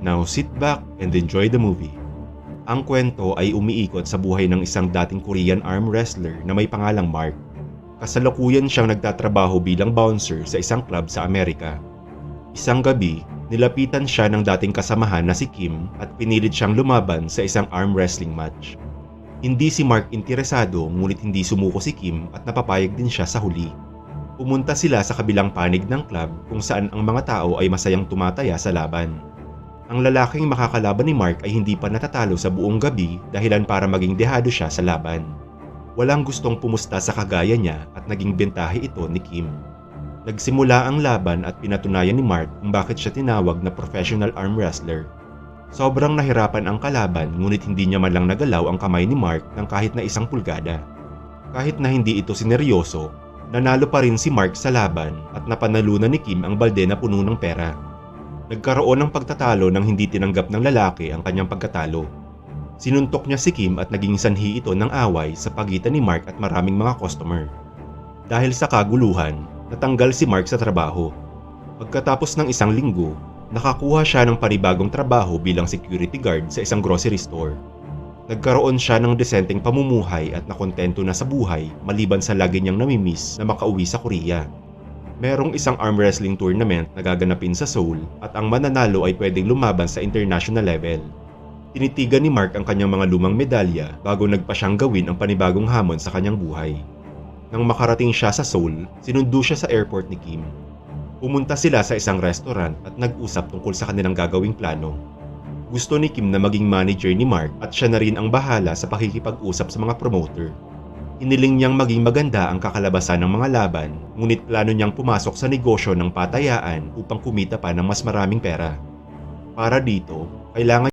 Now sit back and enjoy the movie. Ang kwento ay umiikot sa buhay ng isang dating Korean arm wrestler na may pangalang Mark. Kasalukuyan siyang nagtatrabaho bilang bouncer sa isang club sa Amerika. Isang gabi, nilapitan siya ng dating kasamahan na si Kim at pinilit siyang lumaban sa isang arm wrestling match. Hindi si Mark interesado ngunit hindi sumuko si Kim at napapayag din siya sa huli. Pumunta sila sa kabilang panig ng club kung saan ang mga tao ay masayang tumataya sa laban. Ang lalaking makakalaban ni Mark ay hindi pa natatalo sa buong gabi dahilan para maging dehado siya sa laban. Walang gustong pumusta sa kagaya niya at naging bentahe ito ni Kim. Nagsimula ang laban at pinatunayan ni Mark kung bakit siya tinawag na professional arm wrestler. Sobrang nahirapan ang kalaban ngunit hindi niya man lang nagalaw ang kamay ni Mark ng kahit na 1 pulgada. Kahit na hindi ito sineryoso, nanalo pa rin si Mark sa laban at napanalunan ni Kim ang balde na puno ng pera. Nagkaroon ng pagtatalo nang hindi tinanggap ng lalaki ang kanyang pagkatalo. Sinuntok niya si Kim at naging sanhi ito ng away sa pagitan ni Mark at maraming mga customer. Dahil sa kaguluhan, natanggal si Mark sa trabaho. Pagkatapos ng 1 linggo, nakakuha siya ng panibagong trabaho bilang security guard sa isang grocery store. Nagkaroon siya ng desenteng pamumuhay at nakontento na sa buhay maliban sa lagi niyang namimiss na makauwi sa Korea. Merong isang arm wrestling tournament na gaganapin sa Seoul at ang mananalo ay pwedeng lumaban sa international level. Tinitigan ni Mark ang kanyang mga lumang medalya bago nagpa siyang gawin ang panibagong hamon sa kanyang buhay. Nang makarating siya sa Seoul, sinundo siya sa airport ni Kim. Pumunta sila sa isang restaurant at nag-usap tungkol sa kanilang gagawing plano. Gusto ni Kim na maging manager ni Mark at siya na rin ang bahala sa pakikipag-usap sa mga promoter. Iniling niyang maging maganda ang kakalabasan ng mga laban, ngunit plano niyang pumasok sa negosyo ng patayaan upang kumita pa ng mas maraming pera. Para dito, kailangan